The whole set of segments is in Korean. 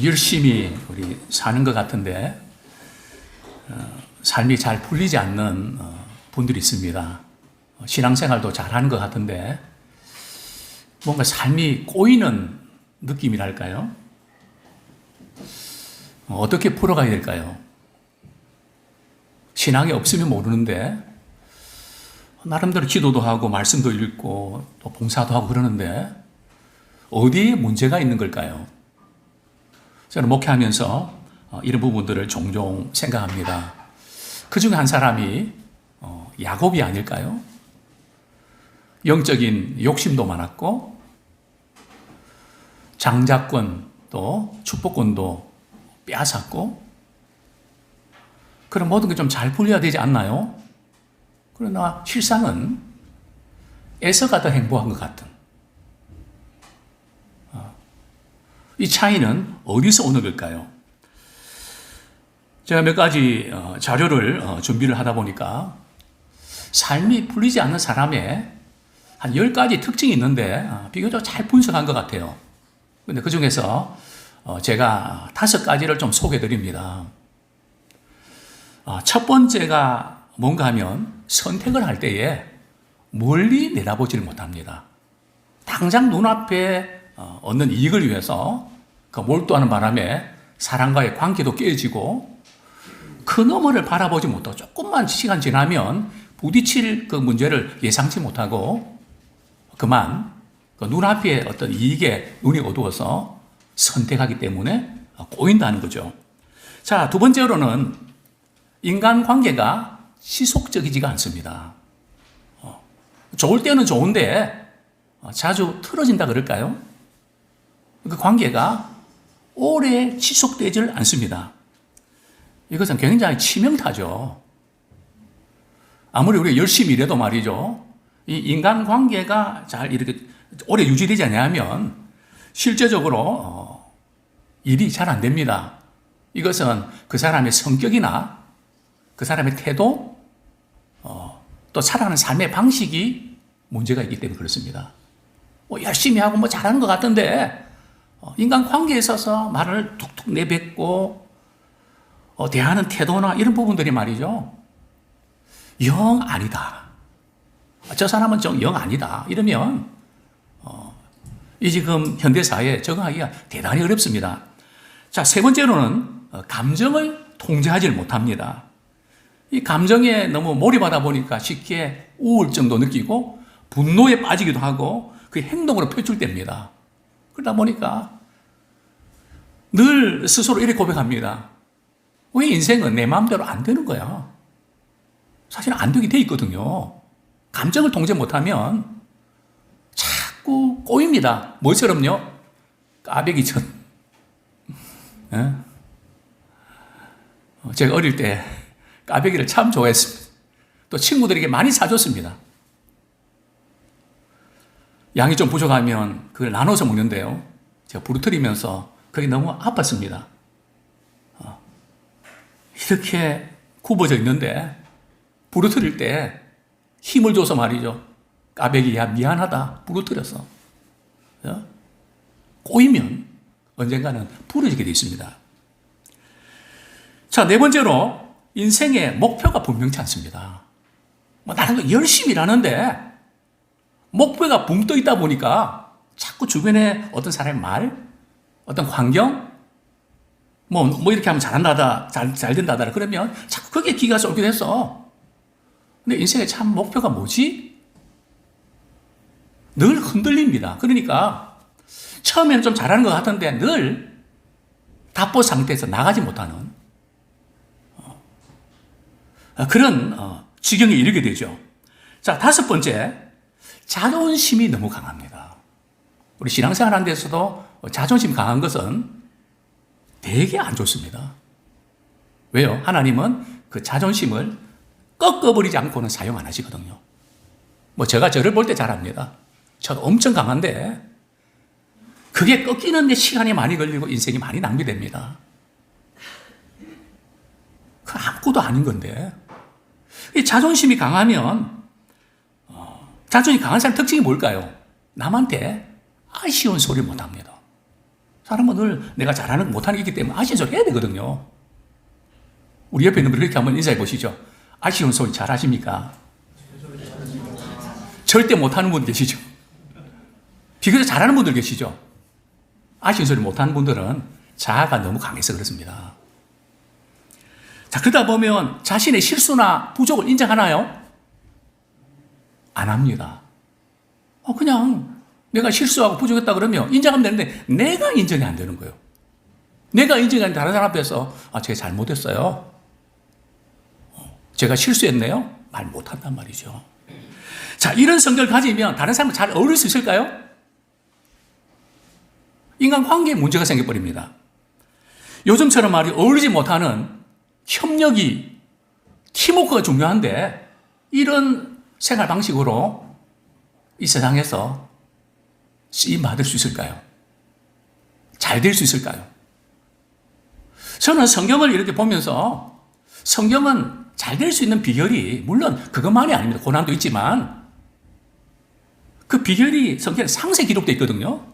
열심히 우리 사는 것 같은데 삶이 잘 풀리지 않는 분들이 있습니다. 신앙생활도 잘하는 것 같은데 뭔가 삶이 꼬이는 느낌이랄까요? 어떻게 풀어가야 될까요? 신앙이 없으면 모르는데 나름대로 기도도 하고 말씀도 읽고 또 봉사도 하고 그러는데 어디에 문제가 있는 걸까요? 저는 목회하면서 이런 부분들을 종종 생각합니다. 그 중에 한 사람이 야곱이 아닐까요? 영적인 욕심도 많았고 장자권 또 축복권도 빼앗았고 그런 모든 게 좀 잘 풀려야 되지 않나요? 그러나 실상은 에서가 더 행복한 것 같은 이 차이는 어디서 오는 걸까요? 제가 몇 가지 자료를 준비를 하다 보니까 삶이 풀리지 않는 사람의 한 10가지 특징이 있는데 비교적 잘 분석한 것 같아요. 근데 그 중에서 제가 5가지를 좀 소개해 드립니다. 첫 번째가 뭔가 하면 선택을 할 때에 멀리 내다보지를 못합니다. 당장 눈앞에 얻는 이익을 위해서 그 몰두하는 바람에 사람과의 관계도 깨지고 그 너머를 바라보지 못하고 조금만 시간 지나면 부딪힐 그 문제를 예상치 못하고 그만 그 눈앞에 어떤 이익에 눈이 어두워서 선택하기 때문에 꼬인다는 거죠. 자, 두 번째로는 인간관계가 지속적이지가 않습니다. 좋을 때는 좋은데 자주 틀어진다 그럴까요? 그 관계가 오래 지속되질 않습니다. 이것은 굉장히 치명타죠. 아무리 우리가 열심히 일해도 말이죠. 이 인간관계가 잘 이렇게 오래 유지되지 않으면 실제적으로 일이 잘 안 됩니다. 이것은 그 사람의 성격이나 그 사람의 태도, 또 살아가는 삶의 방식이 문제가 있기 때문에 그렇습니다. 열심히 하고 잘하는 것 같은데 인간 관계에 있어서 말을 툭툭 내뱉고 대하는 태도나 이런 부분들이 말이죠. 영 아니다. 저 사람은 좀 영 아니다. 이러면 이 지금 현대사회에 적응하기가 대단히 어렵습니다. 자, 세 번째로는 감정을 통제하지 못합니다. 이 감정에 너무 몰입하다 보니까 쉽게 우울증도 느끼고 분노에 빠지기도 하고 그 행동으로 표출됩니다. 그러다 보니까 늘 스스로 이렇게 고백합니다. 왜 인생은 내 마음대로 안 되는 거야? 사실은 안 되게 돼 있거든요. 감정을 통제 못하면 자꾸 꼬입니다. 뭐처럼요? 까베기처럼. 제가 어릴 때 까베기를 참 좋아했습니다. 또 친구들에게 많이 사줬습니다. 양이 좀 부족하면 그걸 나눠서 먹는데요. 제가 부르트리면서 그게 너무 아팠습니다. 이렇게 굽어져 있는데 부르트릴 때 힘을 줘서 말이죠. 까베기야 미안하다 부르트렸어. 꼬이면 언젠가는 부러지게 되어 있습니다. 자, 네 번째로 인생의 목표가 분명치 않습니다. 나는 열심히 일하는데 목표가 붕 떠 있다 보니까 자꾸 주변에 어떤 사람의 말, 어떤 환경, 뭐 이렇게 하면 잘한다다, 잘 된다다 그러면 자꾸 그게 기가 쏠게 됐어. 근데 인생의 참 목표가 뭐지? 늘 흔들립니다. 그러니까 처음에는 좀 잘하는 것 같은데 늘 답보 상태에서 나가지 못하는 그런 지경에 이르게 되죠. 자, 다섯 번째, 자존심이 너무 강합니다. 우리 신앙생활 하는 데서도 자존심 강한 것은 되게 안 좋습니다. 왜요? 하나님은 그 자존심을 꺾어버리지 않고는 사용 안 하시거든요. 제가 저를 볼 때 잘 압니다. 저도 엄청 강한데 그게 꺾이는데 시간이 많이 걸리고 인생이 많이 낭비됩니다. 그 아무것도 아닌 건데. 이 자존심이 강하면 자존심이 강한 사람 특징이 뭘까요? 남한테 아쉬운 소리 못 합니다. 사람은 늘 내가 잘하는 거 못하는 게 있기 때문에 아쉬운 소리 해야 되거든요. 우리 옆에 있는 분 이렇게 한번 인사해 보시죠. 아쉬운 소리 잘 하십니까? 절대 못하는 분 계시죠? 비교적 잘하는 분들 계시죠? 아쉬운 소리 못하는 분들은 자아가 너무 강해서 그렇습니다. 자, 그러다 보면 자신의 실수나 부족을 인정하나요? 안 합니다. 그냥 내가 실수하고 부족했다 그러면 인정하면 되는데 내가 인정이 안 되는 거예요. 내가 인정이 안 되는 다른 사람 앞에서 제가 잘못했어요. 제가 실수했네요. 말 못한단 말이죠. 자, 이런 성격을 가지면 다른 사람과 잘 어울릴 수 있을까요? 인간관계에 문제가 생겨버립니다. 요즘처럼 말이 어울리지 못하는 협력이, 팀워크가 중요한데 이런 생활 방식으로 이 세상에서 쓰임받을 수 있을까요? 잘 될 수 있을까요? 저는 성경을 이렇게 보면서 성경은 잘 될 수 있는 비결이 물론 그것만이 아닙니다. 고난도 있지만 그 비결이 성경에 상세히 기록되어 있거든요.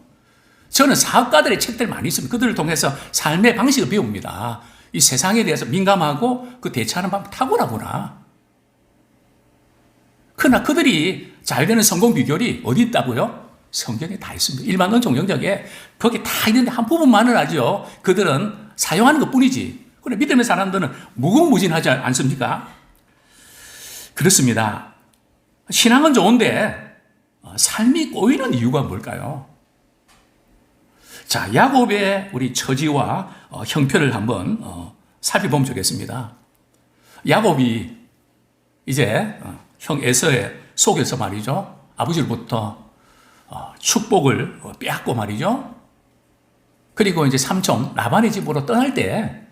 저는 사업가들의 책들 많이 있습니다. 그들을 통해서 삶의 방식을 배웁니다. 이 세상에 대해서 민감하고 그 대처하는 방법 탁월하구나. 그러나 그들이 잘 되는 성공 비결이 어디 있다고요? 성경에 다 있습니다. 일반 은총 영역에 거기 다 있는데 한 부분만을 알죠. 그들은 사용하는 것 뿐이지. 그런데 믿음의 사람들은 무궁무진하지 않습니까? 그렇습니다. 신앙은 좋은데 삶이 꼬이는 이유가 뭘까요? 자, 야곱의 우리 처지와 형편을 한번 살펴보면 좋겠습니다. 야곱이 이제 형 에서의 속에서 말이죠. 아버지로부터 축복을 빼앗고 말이죠. 그리고 이제 삼촌 라반의 집으로 떠날 때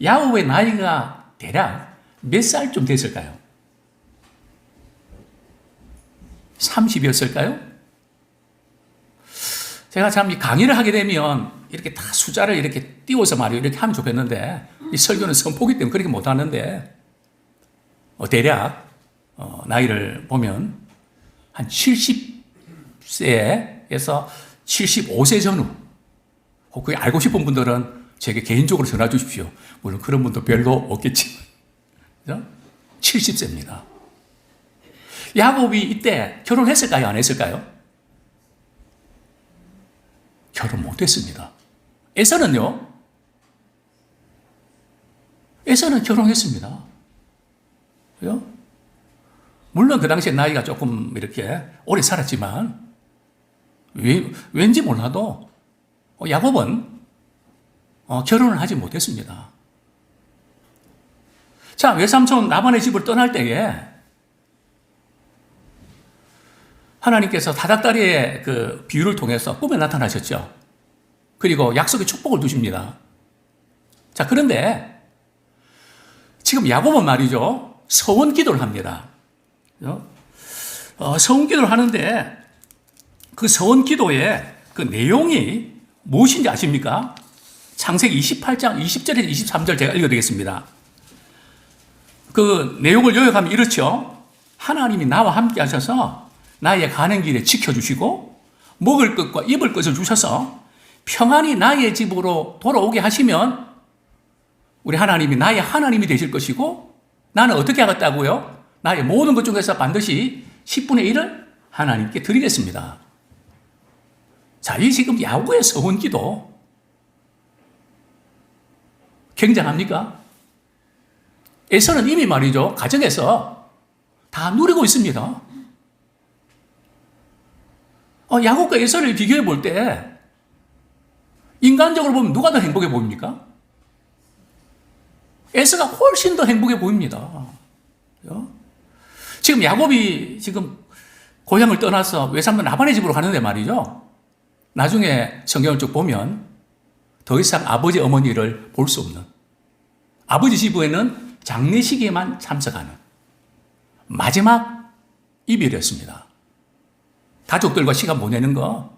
야곱의 나이가 대략 몇 살쯤 됐을까요? 30이었을까요? 제가 참 이 강의를 하게 되면 이렇게 다 숫자를 이렇게 띄워서 말이에요. 이렇게 하면 좋겠는데 이 설교는 선포기 때문에 그렇게 못하는데 대략 나이를 보면 한 70세에서 75세 전후 그게 알고 싶은 분들은 제게 개인적으로 전화 주십시오. 물론 그런 분도 별로 없겠지만 70세입니다. 야곱이 이때 결혼했을까요? 안 했을까요? 결혼 못했습니다. 에서는요? 에서는 결혼했습니다. 그죠? 물론 그 당시에 나이가 조금 이렇게 오래 살았지만 왠지 몰라도 야곱은 결혼을 하지 못했습니다. 자, 외삼촌 라반의 집을 떠날 때에 하나님께서 다닥다리의 그 비유를 통해서 꿈에 나타나셨죠. 그리고 약속의 축복을 두십니다. 자, 그런데 지금 야곱은 말이죠. 서원 기도를 합니다. 서원 기도를 하는데 그 서원 기도의 그 내용이 무엇인지 아십니까? 창세기 28장 20절에서 23절 제가 읽어드리겠습니다. 그 내용을 요약하면 이렇죠. 하나님이 나와 함께 하셔서 나의 가는 길에 지켜주시고 먹을 것과 입을 것을 주셔서 평안히 나의 집으로 돌아오게 하시면 우리 하나님이 나의 하나님이 되실 것이고 나는 어떻게 하겠다고요? 나의 모든 것 중에서 반드시 10분의 1을 하나님께 드리겠습니다. 자, 이 지금 야곱의 서원 기도 굉장합니까? 에서는 이미 말이죠. 가정에서 다 누리고 있습니다. 야곱과 에서를 비교해 볼 때 인간적으로 보면 누가 더 행복해 보입니까? 에서가 훨씬 더 행복해 보입니다. 지금 야곱이 지금 고향을 떠나서 외삼촌 라반의 집으로 가는데 말이죠. 나중에 성경을 쭉 보면 더 이상 아버지 어머니를 볼 수 없는 아버지 집에는 장례식에만 참석하는 마지막 이별이었습니다. 가족들과 시간 보내는 거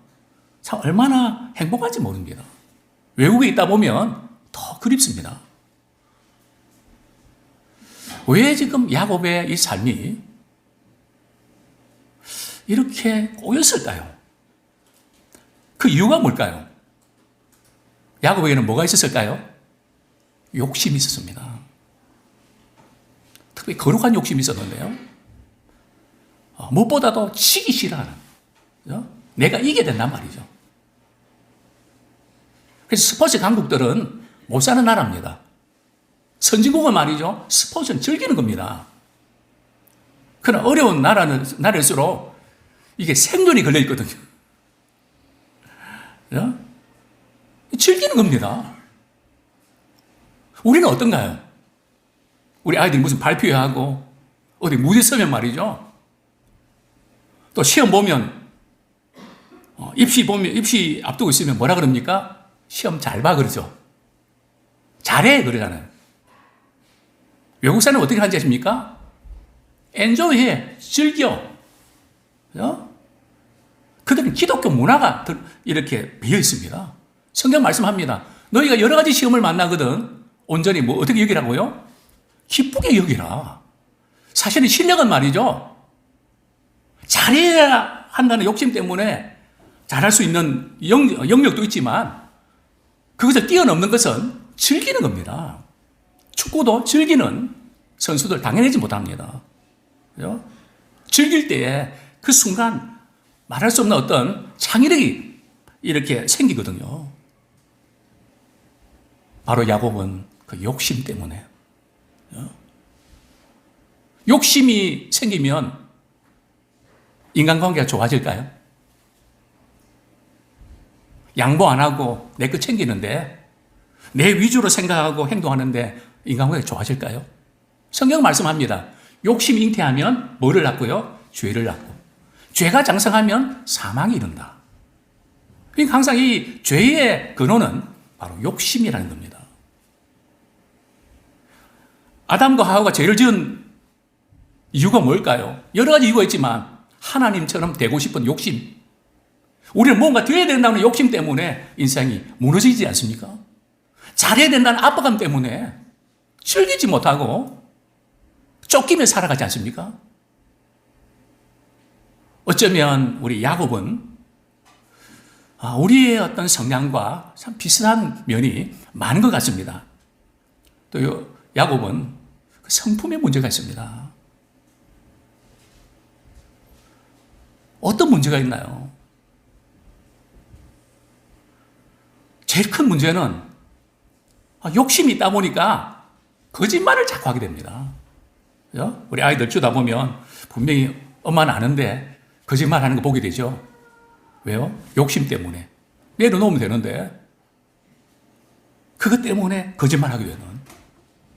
참 얼마나 행복한지 모릅니다. 외국에 있다 보면 더 그립습니다. 왜 지금 야곱의 이 삶이 이렇게 꼬였을까요? 그 이유가 뭘까요? 야곱에게는 뭐가 있었을까요? 욕심이 있었습니다. 특히 거룩한 욕심이 있었는데요. 무엇보다도 지기 싫어하는, 그죠? 내가 이겨야 된단 말이죠. 그래서 스포츠 강국들은 못 사는 나라입니다. 선진국은 말이죠, 스포츠는 즐기는 겁니다. 그러나 어려운 나라일수록 이게 생존이 걸려 있거든요. 그죠? 즐기는 겁니다. 우리는 어떤가요? 우리 아이들이 무슨 발표해야 하고, 어디 무대 서면 말이죠. 또 시험 보면, 입시 앞두고 있으면 뭐라 그럽니까? 시험 잘 봐, 그러죠. 잘해, 그러잖아요. 외국 사람은 어떻게 하는지 아십니까? 엔조이해, 즐겨. 그죠? 그들은 기독교 문화가 이렇게 배어 있습니다. 성경 말씀합니다. 너희가 여러 가지 시험을 만나거든. 온전히 어떻게 여기라고요? 기쁘게 여기라. 사실은 실력은 말이죠. 잘해야 한다는 욕심 때문에 잘할 수 있는 영역도 있지만 그것을 뛰어넘는 것은 즐기는 겁니다. 축구도 즐기는 선수들 당연하지 못합니다. 그죠? 즐길 때에 그 순간 말할 수 없는 어떤 창의력이 이렇게 생기거든요. 바로 야곱은 그 욕심 때문에. 욕심이 생기면 인간관계가 좋아질까요? 양보 안 하고 내 거 챙기는데 내 위주로 생각하고 행동하는데 인간관계가 좋아질까요? 성경 말씀합니다. 욕심이 잉태하면 뭐를 낳고요? 죄를 낳고. 죄가 장성하면 사망이 이른다. 그러니까 항상 이 죄의 근원은 바로 욕심이라는 겁니다. 아담과 하와가 죄를 지은 이유가 뭘까요? 여러 가지 이유가 있지만 하나님처럼 되고 싶은 욕심. 우리는 뭔가 되어야 된다는 욕심 때문에 인생이 무너지지 않습니까? 잘해야 된다는 압박감 때문에 즐기지 못하고 쫓기며 살아가지 않습니까? 어쩌면 우리 야곱은 우리의 어떤 성향과 참 비슷한 면이 많은 것 같습니다. 또 야곱은 성품에 문제가 있습니다. 어떤 문제가 있나요? 제일 큰 문제는 욕심이 있다 보니까 거짓말을 자꾸 하게 됩니다. 그죠? 우리 아이들 주다 보면 분명히 엄마는 아는데 거짓말 하는 거 보게 되죠. 왜요? 욕심 때문에. 내려놓으면 되는데 그것 때문에 거짓말 하게 되는.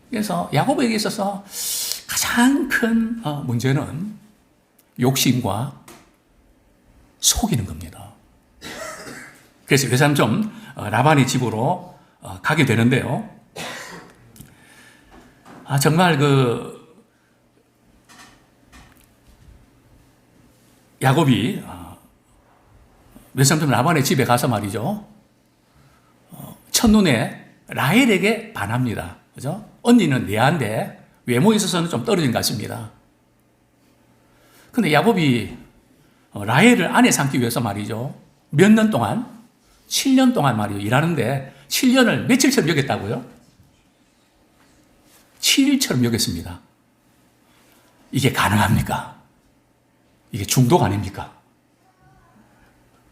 그래서 야곱에게 있어서 가장 큰 문제는 욕심과 속이는 겁니다. 그래서 외삼촌 라반의 집으로 가게 되는데요. 정말 야곱이 외삼촌 라반의 집에 가서 말이죠. 첫눈에 라헬에게 반합니다. 그죠? 언니는 레아인데 외모에 있어서는 좀 떨어진 것 같습니다. 근데 야곱이 라헬을 아내 삼기 위해서 말이죠. 몇 년 동안? 7년 동안 말이죠. 일하는데 7년을 며칠처럼 여겼다고요? 7일처럼 여겼습니다. 이게 가능합니까? 이게 중독 아닙니까?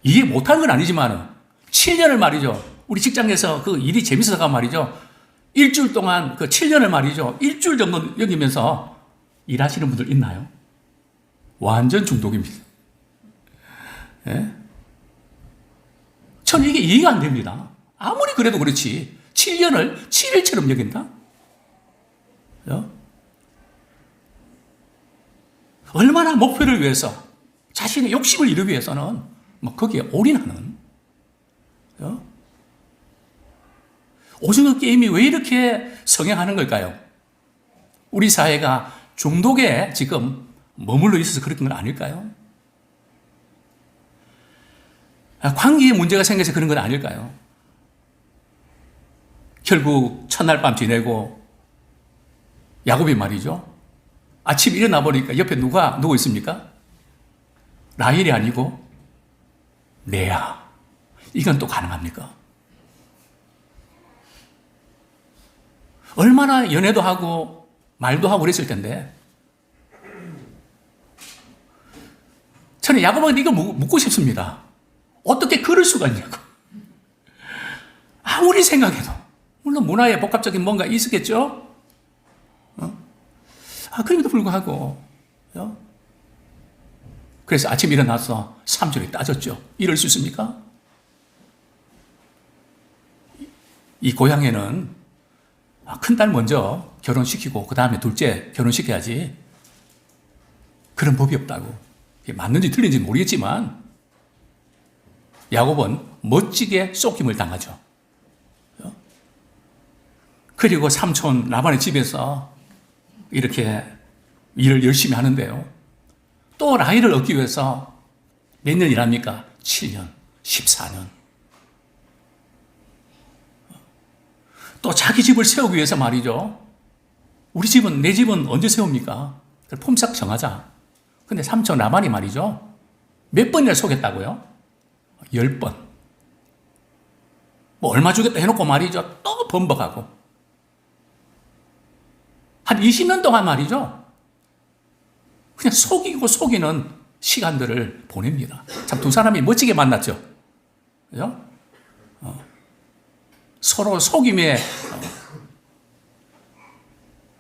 이해 못하는 건 아니지만 7년을 말이죠. 우리 직장에서 그 일이 재밌어서가 말이죠. 일주일 동안 그 7년을 말이죠. 일주일 정도 여기면서 일하시는 분들 있나요? 완전 중독입니다. 예? 저는 이게 이해가 안 됩니다. 아무리 그래도 그렇지 7년을 7일처럼 여긴다? 얼마나 목표를 위해서 자신의 욕심을 이루기 위해서는 거기에 올인하는 오징어 게임이 왜 이렇게 성행하는 걸까요? 우리 사회가 중독에 지금 머물러 있어서 그런 건 아닐까요? 관계에 문제가 생겨서 그런 건 아닐까요? 결국 첫날 밤 지내고 야곱이 말이죠. 아침 일어나 보니까 옆에 누가 누워 있습니까? 라헬이 아니고 레아. 이건 또 가능합니까? 얼마나 연애도 하고 말도 하고 그랬을 텐데. 저는 야곱에게 이거 묻고 싶습니다. 어떻게 그럴 수가 있냐고. 아무리 생각해도. 물론 문화에 복합적인 뭔가 있었겠죠? 그럼에도 불구하고. 그래서 아침에 일어나서 3절에 따졌죠. 이럴 수 있습니까? 이 고향에는 큰딸 먼저 결혼시키고 그 다음에 둘째 결혼시켜야지. 그런 법이 없다고. 이게 맞는지 틀린지 모르겠지만 야곱은 멋지게 쫓김을 당하죠. 그리고 삼촌 라반의 집에서 이렇게 일을 열심히 하는데요. 또 라헬을 얻기 위해서 몇 년 일합니까? 7년, 14년. 또 자기 집을 세우기 위해서 말이죠. 우리 집은, 내 집은 언제 세웁니까? 품삯 정하자. 근데 삼촌 라반이 말이죠. 몇 번이나 속였다고요? 10번. 뭐 얼마 주겠다 해놓고 말이죠. 또 번복하고. 한 20년 동안 말이죠. 그냥 속이고 속이는 시간들을 보냅니다. 참 두 사람이 멋지게 만났죠. 그죠? 서로 속임의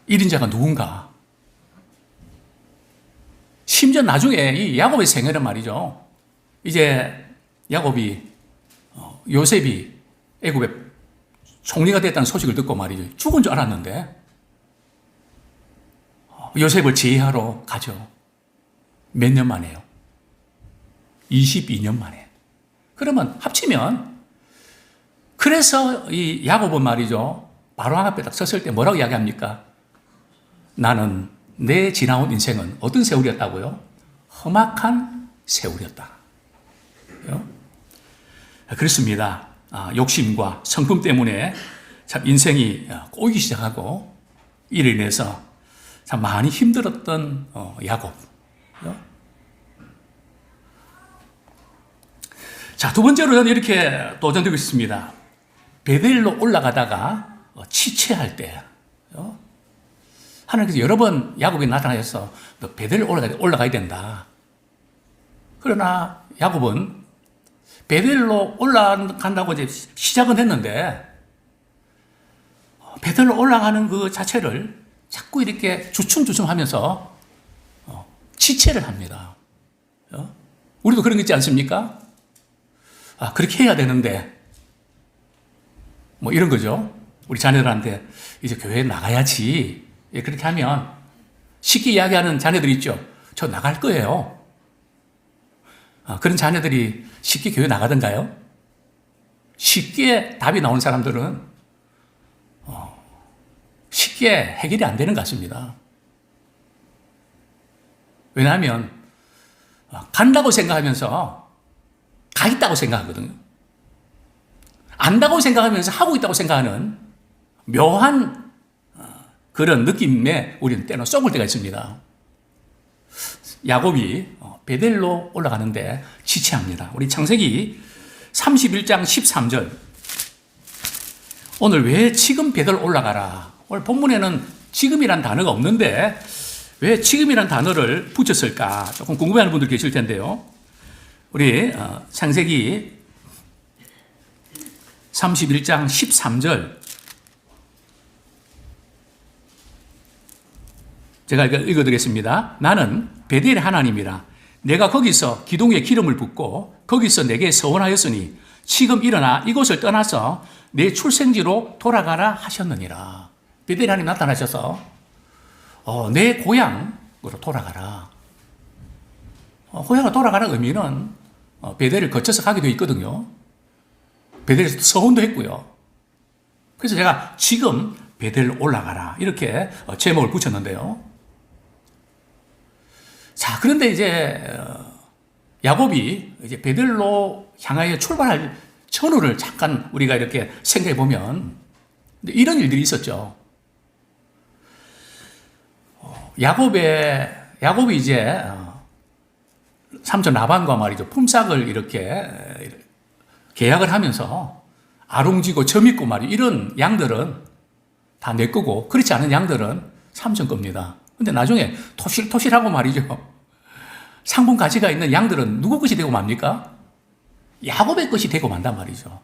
1인자가 누군가. 심지어 나중에 이 야곱의 생애는 말이죠. 이제 야곱이 요셉이 애굽의 총리가 됐다는 소식을 듣고 말이죠. 죽은 줄 알았는데 요셉을 제의하러 가죠. 몇 년 만에요? 22년 만에. 그러면 합치면 그래서 이 야곱은 말이죠. 바로 앞에 딱 섰을 때 뭐라고 이야기합니까? 나는 내 지나온 인생은 어떤 세월이었다고요? 험악한 세월이었다. 그렇습니다. 욕심과 성품 때문에 참 인생이 꼬이기 시작하고 이를 인해서 참 많이 힘들었던 야곱. 자, 두 번째로 저는 이렇게 도전되고 있습니다. 베델로 올라가다가 치체할 때. 하나님께서 여러 번 야곱이 나타나셔서 너 베델로 올라가야 된다. 그러나 야곱은 베델로 올라간다고 이제 시작은 했는데 베델로 올라가는 그 자체를 자꾸 이렇게 주춤주춤 하면서 지체를 합니다. 우리도 그런 거 있지 않습니까? 그렇게 해야 되는데 뭐 이런 거죠. 우리 자녀들한테 이제 교회에 나가야지. 그렇게 하면 쉽게 이야기하는 자녀들 있죠. 저 나갈 거예요. 그런 자녀들이 쉽게 교회 나가던가요? 쉽게 답이 나오는 사람들은 쉽게 해결이 안 되는 것 같습니다. 왜냐하면 간다고 생각하면서 가 있다고 생각하거든요. 안다고 생각하면서 하고 있다고 생각하는 묘한 그런 느낌에 우리는 때로 썩을 때가 있습니다. 야곱이 베델로 올라가는데 지체합니다. 우리 창세기 31장 13절. 오늘 왜 지금 베델로 올라가라? 오늘 본문에는 지금이란 단어가 없는데 왜 지금이란 단어를 붙였을까? 조금 궁금해하는 분들 계실 텐데요. 우리 창세기 31장 13절 제가 읽어드리겠습니다. 나는 베델의 하나님이라 내가 거기서 기둥에 기름을 붓고 거기서 내게 서원하였으니 지금 일어나 이곳을 떠나서 내 출생지로 돌아가라 하셨느니라. 베델의 하나님 나타나셔서 내 고향으로 돌아가라. 고향으로 돌아가는 의미는 베델을 거쳐서 가게 되어 있거든요. 베델에서 서원도 했고요. 그래서 제가 지금 베델로 올라가라 이렇게 제목을 붙였는데요. 자, 그런데 이제 야곱이 이제 베델로 향하여 출발할 전후를 잠깐 우리가 이렇게 생각해 보면 이런 일들이 있었죠. 야곱이 이제 삼촌 라반과 말이죠. 품삯을 이렇게 계약을 하면서 아롱지고 점 있고 말이죠. 이런 양들은 다 내 거고 그렇지 않은 양들은 삼촌 겁니다. 근데 나중에 토실토실하고 말이죠. 상분 가치가 있는 양들은 누구 것이 되고 맙니까? 야곱의 것이 되고 만단 말이죠.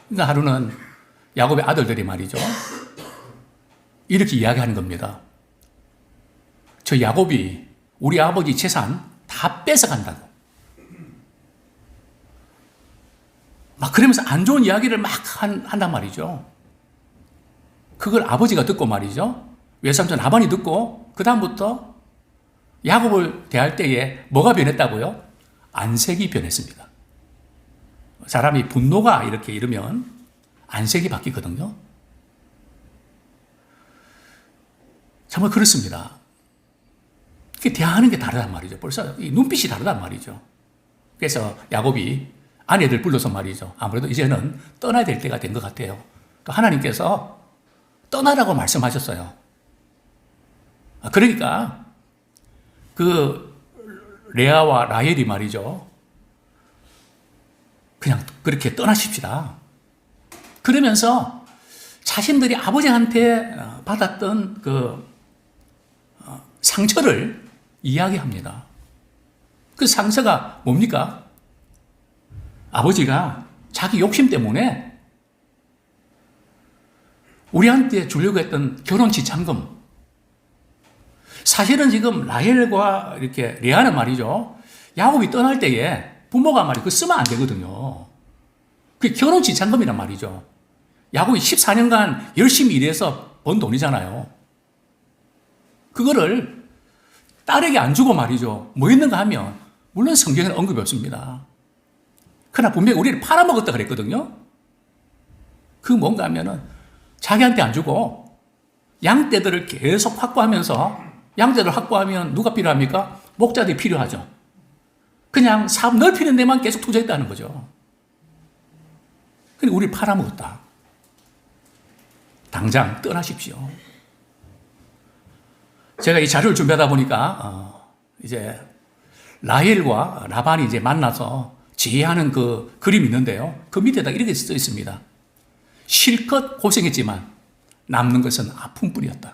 그러니까 하루는 야곱의 아들들이 말이죠. 이렇게 이야기하는 겁니다. 저 야곱이 우리 아버지 재산 다 뺏어간다고. 막 그러면서 안 좋은 이야기를 막 한단 말이죠. 그걸 아버지가 듣고 말이죠. 외삼촌 라반이 듣고 그 다음부터 야곱을 대할 때에 뭐가 변했다고요? 안색이 변했습니다. 사람이 분노가 이렇게 이르면 안색이 바뀌거든요. 정말 그렇습니다. 대하는 게 다르단 말이죠. 벌써 이 눈빛이 다르단 말이죠. 그래서 야곱이 아내들 불러서 말이죠. 아무래도 이제는 떠나야 될 때가 된 것 같아요. 또 하나님께서 떠나라고 말씀하셨어요. 그러니까 그 레아와 라헬이 말이죠. 그냥 그렇게 떠나십시다. 그러면서 자신들이 아버지한테 받았던 그 상처를 이야기합니다. 그 상처가 뭡니까? 아버지가 자기 욕심 때문에 우리한테 주려고 했던 결혼 지참금. 사실은 지금 라헬과 이렇게 레아는 말이죠. 야곱이 떠날 때에 부모가 말이죠. 그거 쓰면 안 되거든요. 그게 결혼 지참금이란 말이죠. 야곱이 14년간 열심히 일해서 번 돈이잖아요. 그거를 딸에게 안 주고 말이죠. 뭐 했는가 하면, 물론 성경에는 언급이 없습니다. 그러나 분명히 우리를 팔아먹었다 그랬거든요. 그 뭔가 하면은 자기한테 안 주고 양떼들을 계속 확보하면서 양떼를 확보하면 누가 필요합니까? 목자들이 필요하죠. 그냥 사업 넓히는 데만 계속 투자했다는 거죠. 근데 우리를 팔아먹었다. 당장 떠나십시오. 제가 이 자료를 준비하다 보니까 이제 라헬과 라반이 이제 만나서 지혜하는 그 그림이 있는데요. 그 밑에다 이렇게 써 있습니다. 실컷 고생했지만 남는 것은 아픔뿐이었다.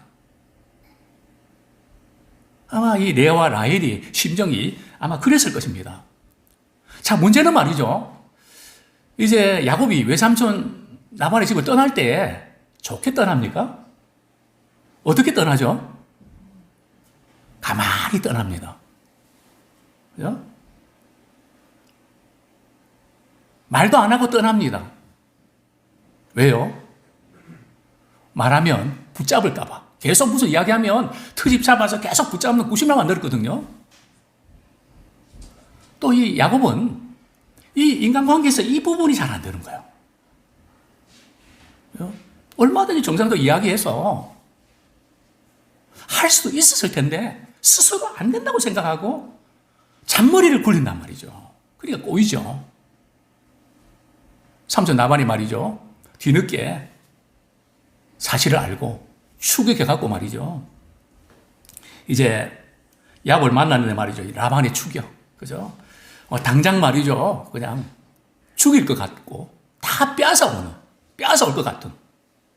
아마 이 레아와 라헬이 심정이 아마 그랬을 것입니다. 자, 문제는 말이죠. 이제 야곱이 외삼촌 라반의 집을 떠날 때 좋게 떠납니까? 어떻게 떠나죠? 가만히 떠납니다. 그죠? 말도 안 하고 떠납니다. 왜요? 말하면 붙잡을까봐. 계속 무슨 이야기하면 트집 잡아서 계속 붙잡는 구심을 만들었거든요. 또 이 야곱은 이 인간관계에서 이 부분이 잘 안 되는 거예요. 얼마든지 정상도 이야기해서 할 수도 있었을 텐데 스스로 안 된다고 생각하고 잔머리를 굴린단 말이죠. 그러니까 꼬이죠. 삼촌 나반이 말이죠. 뒤늦게 사실을 알고 추격해갖고 말이죠. 이제 야곱을 만났는데 말이죠. 라반의 추격. 그죠? 당장 말이죠. 그냥 죽일 것 같고 다 뺏어올 것 같은.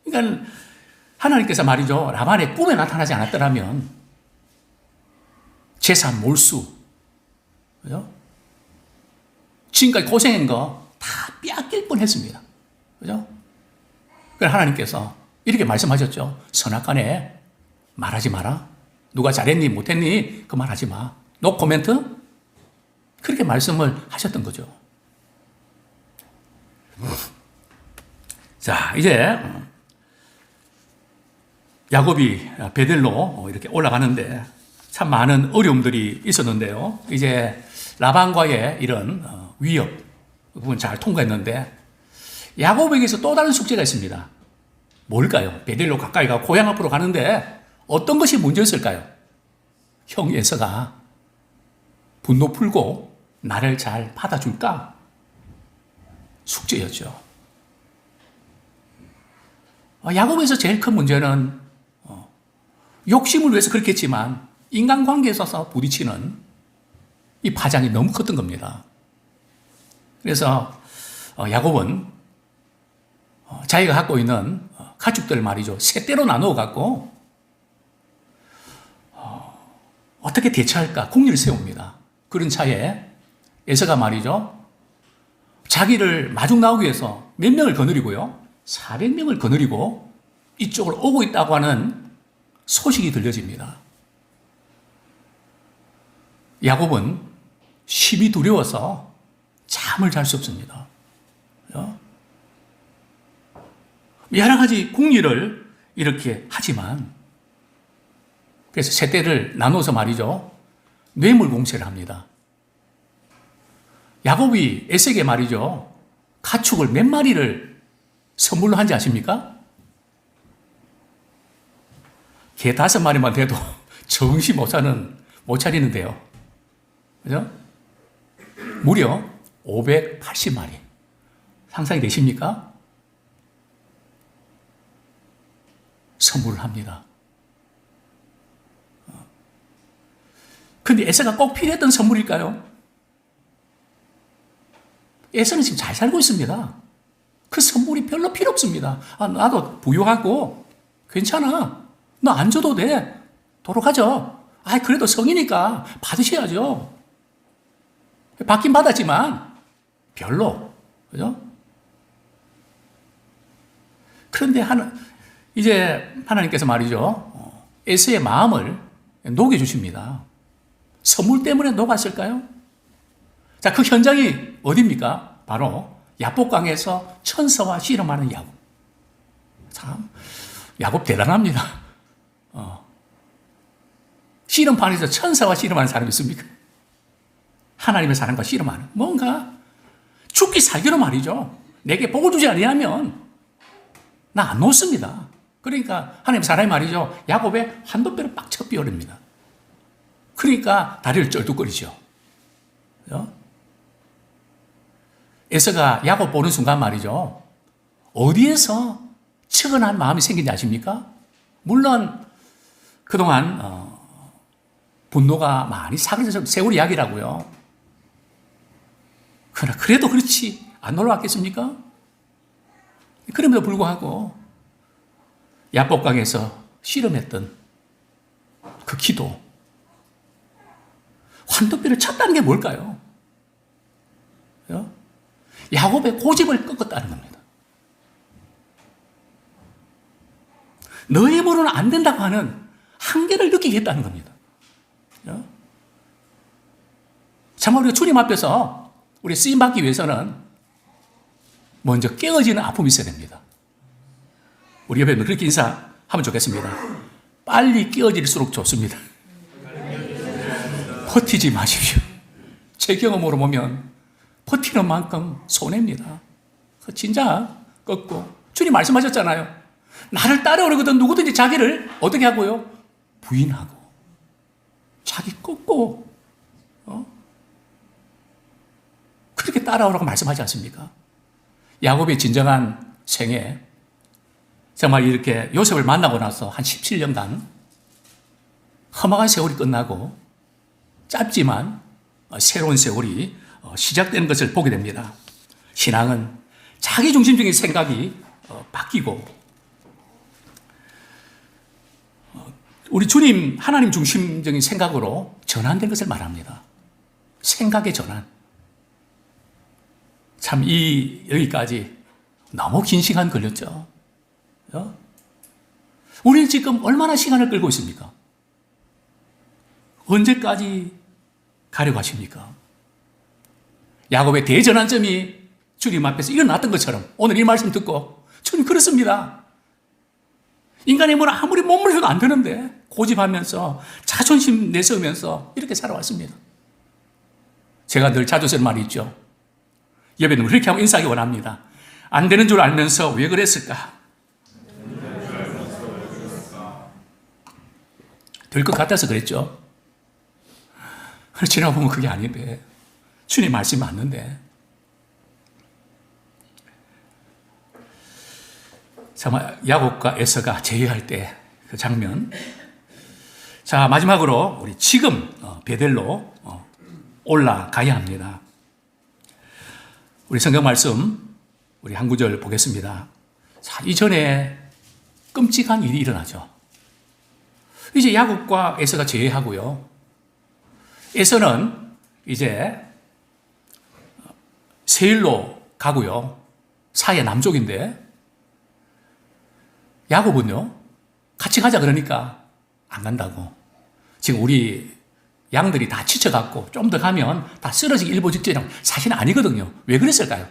그러니까 하나님께서 말이죠. 라반의 꿈에 나타나지 않았더라면 재산 몰수. 그죠? 지금까지 고생한 거 다 빼앗길 뻔 했습니다. 그죠? 그래서 하나님께서 이렇게 말씀하셨죠. 선악간에 말하지 마라. 누가 잘했니, 못했니? 그 말하지 마. 노 코멘트? 그렇게 말씀을 하셨던 거죠. 자, 이제 야곱이 베델로 이렇게 올라가는데 참 많은 어려움들이 있었는데요. 이제 라반과의 이런 위협, 그 부분 잘 통과했는데 야곱에게서 또 다른 숙제가 있습니다. 뭘까요? 베델로 가까이 가고 고향 앞으로 가는데 어떤 것이 문제였을까요? 형 에서가 분노 풀고 나를 잘 받아줄까? 숙제였죠. 야곱에서 제일 큰 문제는 욕심을 위해서 그렇게 했지만 인간관계에 있어서 부딪히는 이 파장이 너무 컸던 겁니다. 그래서 야곱은 자기가 갖고 있는 가축들 말이죠. 세 떼로 나누어 갖고 어떻게 대처할까 궁리를 세웁니다. 그런 차에 에서가 말이죠. 자기를 마중 나오기 위해서 몇 명을 거느리고요. 400명을 거느리고 이쪽으로 오고 있다고 하는 소식이 들려집니다. 야곱은 심히 두려워서 잠을 잘 수 없습니다. 여러 가지 궁리를 이렇게 하지만 그래서 세 떼를 나눠서 말이죠. 뇌물 공세를 합니다. 야곱이 에서에게 말이죠. 가축을 몇 마리를 선물로 한지 아십니까? 개 5마리만 돼도 정신 못 차리는데요. 그죠? 무려 580마리. 상상이 되십니까? 선물을 합니다. 근데 에서가 꼭 필요했던 선물일까요? 에서는 지금 잘 살고 있습니다. 그 선물이 별로 필요 없습니다. 나도 부유하고 괜찮아. 너 안 줘도 돼. 돌아가죠. 그래도 성이니까 받으셔야죠. 받긴 받았지만 별로. 그죠? 그런데 이제 하나님께서 말이죠. 에서의 마음을 녹여주십니다. 선물 때문에 녹았을까요? 자, 그 현장이 어디입니까? 바로 야복강에서 천사와 씨름하는 야곱. 참, 야곱 대단합니다. 씨름판에서 천사와 씨름하는 사람이 있습니까? 하나님의 사람과 씨름하는. 뭔가 죽기 살기로 말이죠. 내게 복을 주지 아니하면 나 안 놓습니다. 그러니까 하나님 사람이 말이죠. 야곱의 환도뼈를 빡 쳐비어릅니다. 그러니까 다리를 쩔뚝거리죠. 에서가 야곱 보는 순간 말이죠. 어디에서 측은한 마음이 생긴지 아십니까? 물론 그동안 분노가 많이 사그라져서 세월 이야기라고요. 그러나 그래도 그렇지 안 놀라웠겠습니까? 그럼에도 불구하고 야복강에서 씨름했던 그 기도, 환도뼈를 쳤다는 게 뭘까요? 야곱의 고집을 꺾었다는 겁니다. 너의 힘으로는 안 된다고 하는 한계를 느끼게 했다는 겁니다. 정말 우리가 주님 앞에서 우리 쓰임받기 위해서는 먼저 깨어지는 아픔이 있어야 됩니다. 우리 옆에 그렇게 인사하면 좋겠습니다. 빨리 깨어질수록 좋습니다. 버티지 마십시오. 제 경험으로 보면 버티는 만큼 손해입니다. 진짜 꺾고 주님 말씀하셨잖아요. 나를 따라오려거든 누구든지 자기를 어떻게 하고요? 부인하고 자기 꺾고 그렇게 따라오라고 말씀하지 않습니까? 야곱의 진정한 생애 정말 이렇게 요셉을 만나고 나서 한 17년간 험악한 세월이 끝나고 짧지만 새로운 세월이 시작되는 것을 보게 됩니다. 신앙은 자기중심적인 생각이 바뀌고 우리 주님 하나님 중심적인 생각으로 전환된 것을 말합니다. 생각의 전환. 참 여기까지 너무 긴 시간 걸렸죠. 우리는 지금 얼마나 시간을 끌고 있습니까? 언제까지 가려고 하십니까? 야곱의 대전환점이 주님 앞에서 일어났던 것처럼 오늘 이 말씀 듣고 주님 그렇습니다. 인간의 힘으로 아무리 몸을 줘도 안 되는데 고집하면서 자존심 내세우면서 이렇게 살아왔습니다. 제가 늘 자주 쓰는 말이 있죠. 여러분 그렇게 하고 인사하기 원합니다. 안 되는 줄 알면서 왜 그랬을까? 될 것 같아서 그랬죠. 지나가 보면 그게 아닌데 주님 말씀이 맞는데 정말 야곱과 에서가 제의할 때 그 장면. 자, 마지막으로 우리 지금 베델로 올라가야 합니다. 우리 성경 말씀 우리 한 구절 보겠습니다. 자, 이전에 끔찍한 일이 일어나죠. 이제 야곱과 에서가 재회하고요. 에서는 이제 세일로 가고요. 사해 남쪽인데 야곱은요, 같이 가자 그러니까 안 간다고. 지금 우리 양들이 다 지쳐갖고 좀 더 가면 다 쓰러지기 일보 직전이라고. 사실은 아니거든요. 왜 그랬을까요?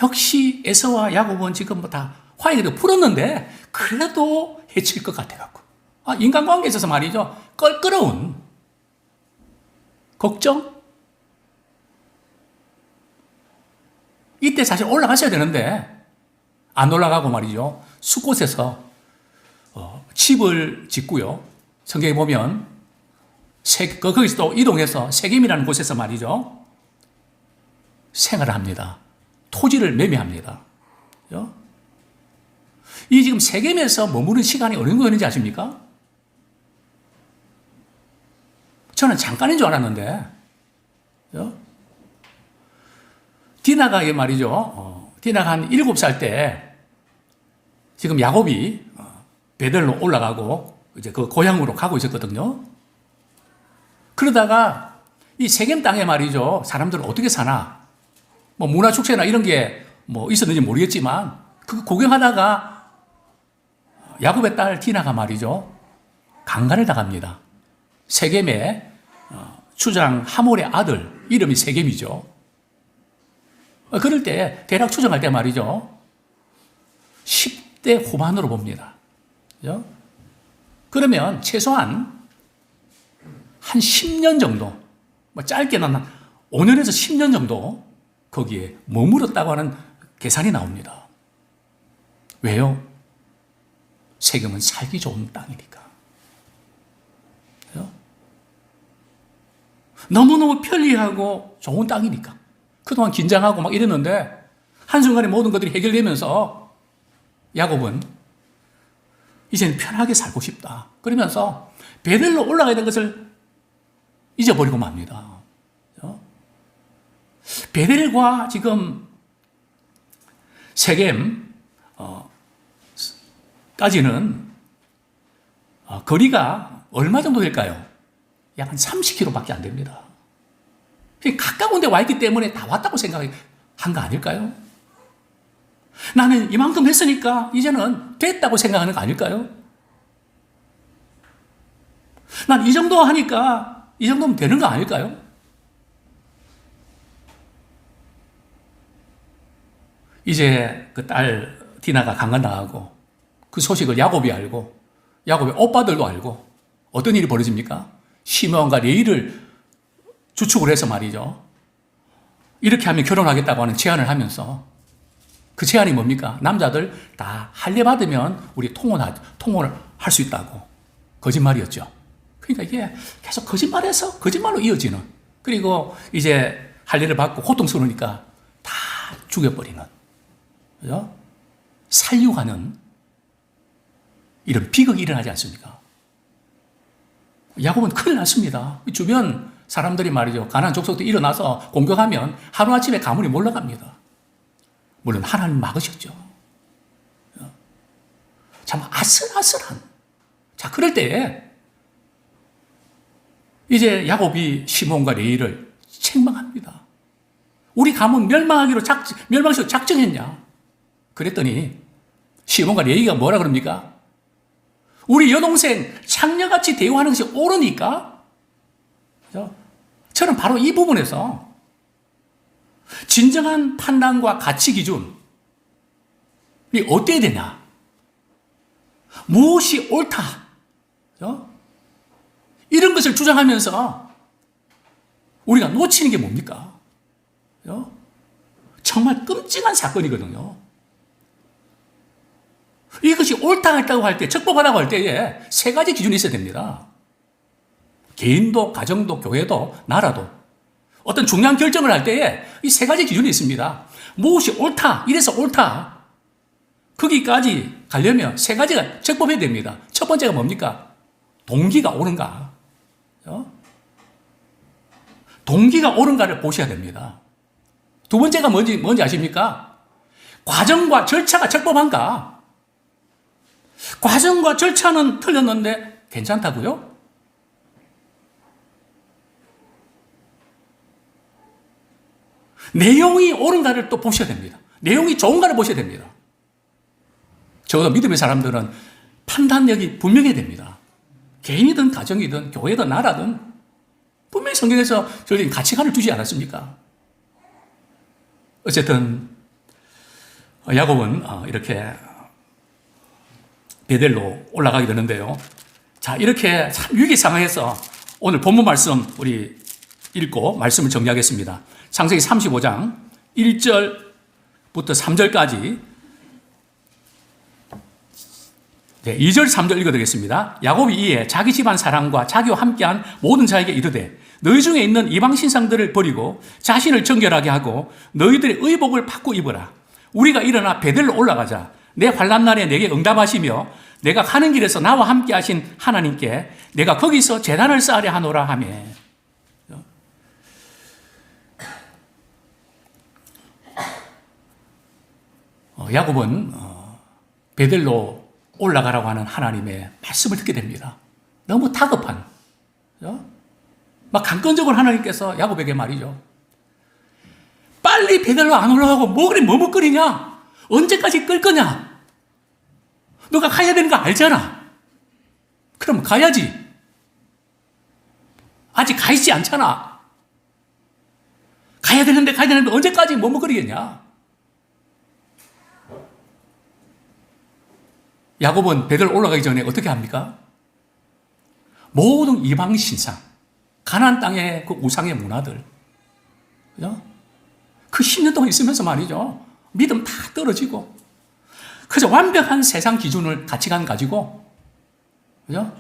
역시 에서와 야곱은 지금 뭐 다 화해를 풀었는데 그래도 해칠 것 같아갖고. 인간관계에 있어서 말이죠. 껄끄러운 걱정? 이때 사실 올라가셔야 되는데 안 올라가고 말이죠. 숲곳에서 집을 짓고요. 성경에 보면 거기서 또 이동해서 세겜이라는 곳에서 말이죠. 생활을 합니다. 토지를 매매합니다. 그죠? 이 지금 세겜에서 머무는 시간이 어느 정도 되는지 아십니까? 저는 잠깐인 줄 알았는데, 그죠? 디나가 말이죠. 디나가 한 7살 때 지금 야곱이 베델로 올라가고 이제 그 고향으로 가고 있었거든요. 그러다가 이 세겜 땅에 말이죠. 사람들은 어떻게 사나? 뭐 문화 축제나 이런 게 뭐 있었는지 모르겠지만 그 구경하다가 야곱의 딸 디나가 말이죠. 강간을 당합니다. 세겜의 추장 하몰의 아들, 이름이 세겜이죠. 그럴 때 대략 추정할 때 말이죠. 10대 후반으로 봅니다. 그죠? 그러면 최소한 한 10년 정도, 뭐 짧게는 한 5년에서 10년 정도 거기에 머물렀다고 하는 계산이 나옵니다. 왜요? 세겜은 살기 좋은 땅이니까. 그죠? 너무너무 편리하고 좋은 땅이니까. 그동안 긴장하고 막 이랬는데 한순간에 모든 것들이 해결되면서 야곱은 이제는 편하게 살고 싶다. 그러면서 베델로 올라가야 될 것을 잊어버리고 맙니다. 베델과 지금 세겜 까지는 거리가 얼마 정도 될까요? 약 한 30km밖에 안 됩니다. 가까운 데 와 있기 때문에 다 왔다고 생각한 거 아닐까요? 나는 이만큼 했으니까 이제는 됐다고 생각하는 거 아닐까요? 난 이 정도 하니까 이 정도면 되는 거 아닐까요? 이제 그 딸 디나가 강간당하고 그 소식을 야곱이 알고 야곱의 오빠들도 알고 어떤 일이 벌어집니까? 시므온과 레위를 주축을 해서 말이죠. 이렇게 하면 결혼하겠다고 하는 제안을 하면서 그 제안이 뭡니까? 남자들 다 할례 받으면 우리 통혼을 할 수 있다고. 거짓말이었죠. 그러니까 이게 계속 거짓말해서 거짓말로 이어지는. 그리고 이제 할례를 받고 고통스러우니까 다 죽여버리는. 그죠? 살육하는 이런 비극이 일어나지 않습니까? 야곱은 큰일 났습니다. 주변 사람들이 말이죠. 가나안 족속도 일어나서 공격하면 하루아침에 가문이 몰려갑니다. 물론 하나님 막으셨죠. 참 아슬아슬한. 자, 그럴 때 이제 야곱이 시몬과 레위를 책망합니다. 우리 가문 멸망시키로 작정했냐? 그랬더니 시몬과 레위가 뭐라 그럽니까? 우리 여동생 창녀같이 대우하는 것이 옳으니까? 저는 바로 이 부분에서 진정한 판단과 가치 기준이 어때야 되냐? 무엇이 옳다? 이런 것을 주장하면서 우리가 놓치는 게 뭡니까? 정말 끔찍한 사건이거든요. 이것이 옳다 했다고 할 때, 적법하다고 할 때에 세 가지 기준이 있어야 됩니다. 개인도, 가정도, 교회도, 나라도. 어떤 중요한 결정을 할 때에 이 세 가지 기준이 있습니다. 무엇이 옳다, 이래서 옳다. 거기까지 가려면 세 가지가 적법해야 됩니다. 첫 번째가 뭡니까? 동기가 옳은가. 동기가 옳은가를 보셔야 됩니다. 두 번째가 뭔지 아십니까? 과정과 절차가 적법한가. 과정과 절차는 틀렸는데 괜찮다고요? 내용이 옳은가를 또 보셔야 됩니다. 내용이 좋은가를 보셔야 됩니다. 적어도 믿음의 사람들은 판단력이 분명해야 됩니다. 개인이든 가정이든 교회든 나라든 분명히 성경에서 저희들이 가치관을 두지 않았습니까? 어쨌든 야곱은 이렇게 베델로 올라가게 되는데요. 자, 이렇게 참 위기 상황에서 오늘 본문 말씀 우리 읽고 말씀을 정리하겠습니다. 창세기 35장 1절부터 3절까지 2절 3절 읽어드리겠습니다. 야곱이 이에 자기 집안 사람과 자기와 함께한 모든 자에게 이르되 너희 중에 있는 이방 신상들을 버리고 자신을 정결하게 하고 너희들의 의복을 바꾸 입으라. 우리가 일어나 베델로 올라가자. 내 환난 날에 내게 응답하시며 내가 가는 길에서 나와 함께 하신 하나님께 내가 거기서 제단을 쌓으려 하노라 하며. 야곱은 베델로 올라가라고 하는 하나님의 말씀을 듣게 됩니다. 너무 다급한, 막 강권적으로 하나님께서 야곱에게 말이죠. 빨리 베델로 안 올라가고 뭐 그리 머뭇거리냐? 언제까지 끌 거냐? 너가 가야 되는 거 알잖아. 그럼 가야지. 아직 가 있지 않잖아. 가야 되는데 언제까지 머뭇거리겠냐? 야곱은 베델 올라가기 전에 어떻게 합니까? 모든 이방 신상, 가나안 땅의 그 우상의 문화들, 그죠? 그 10년 동안 있으면서 말이죠. 믿음 다 떨어지고, 그저 완벽한 세상 기준을 가치관 가지고, 그죠?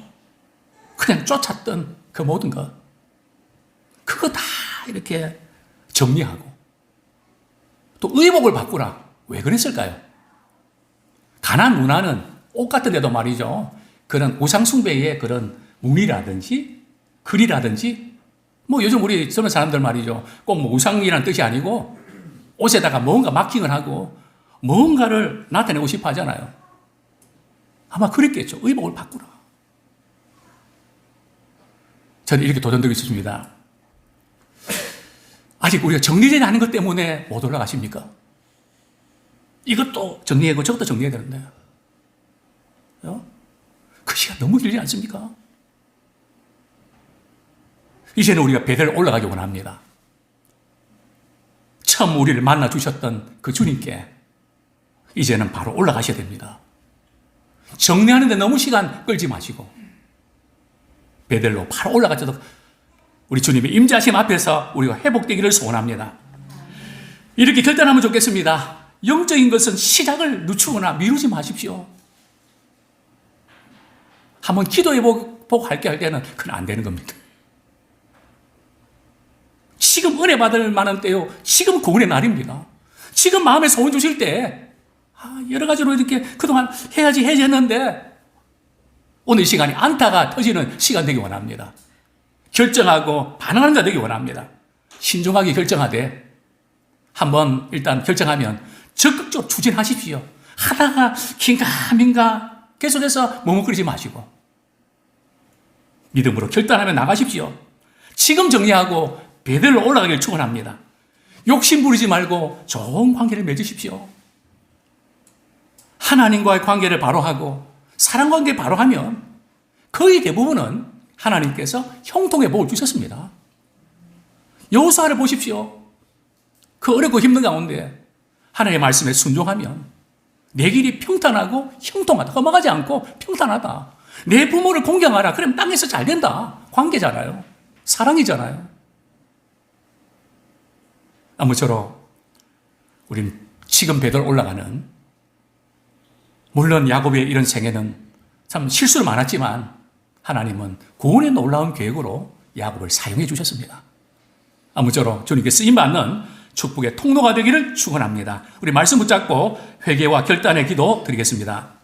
그냥 쫓았던 그 모든 것, 그거 다 이렇게 정리하고, 또 의복을 바꾸라. 왜 그랬을까요? 가나안 문화는 옷 같은 데도 말이죠. 그런 우상숭배의 그런 무늬라든지 글이라든지 뭐 요즘 우리 젊은 사람들 말이죠. 꼭 뭐 우상이라는 뜻이 아니고 옷에다가 뭔가 마킹을 하고 뭔가를 나타내고 싶어 하잖아요. 아마 그랬겠죠. 의복을 바꾸라. 저는 이렇게 도전되고 있습니다. 아직 우리가 정리되지 않은 것 때문에 못 올라가십니까? 이것도 정리하고 저것도 정리해야 되는데. 그 시간 너무 길지 않습니까? 이제는 우리가 베델 올라가기 원합니다. 처음 우리를 만나 주셨던 그 주님께 이제는 바로 올라가셔야 됩니다. 정리하는데 너무 시간 끌지 마시고 베델로 바로 올라가셔도 우리 주님의 임재하심 앞에서 우리가 회복되기를 소원합니다. 이렇게 결단하면 좋겠습니다. 영적인 것은 시작을 늦추거나 미루지 마십시오. 한번 기도해보고 할게 할 때는 그건 안 되는 겁니다. 지금 은혜 받을 만한 때요. 지금 구원의 날입니다. 지금 마음에 소원 주실 때 여러 가지로 이렇게 그동안 해야지 했는데 오늘 이 시간이 안타가 터지는 시간 되기 원합니다. 결정하고 반응하는 자 되기 원합니다. 신중하게 결정하되 한번 일단 결정하면 적극적으로 추진하십시오. 하다가 긴가민가 계속해서 머뭇거리지 마시고 믿음으로 결단하며 나가십시오. 지금 정리하고 베델로 올라가길 축원합니다. 욕심 부리지 말고 좋은 관계를 맺으십시오. 하나님과의 관계를 바로 하고 사랑 관계 바로 하면 거의 대부분은 하나님께서 형통의 복을 주셨습니다. 여호수아를 보십시오. 그 어렵고 힘든 가운데 하나님의 말씀에 순종하면 내 길이 평탄하고 형통하다. 험악하지 않고 평탄하다. 내 부모를 공경하라. 그럼 땅에서 잘 된다. 관계잖아요. 사랑이잖아요. 아무쪼록 우린 지금 베델 올라가는 물론 야곱의 이런 생애는 참 실수는 많았지만 하나님은 구원의 놀라운 계획으로 야곱을 사용해 주셨습니다. 아무쪼록 주님께 쓰임받는 축복의 통로가 되기를 축원합니다. 우리 말씀 붙잡고 회개와 결단의 기도 드리겠습니다.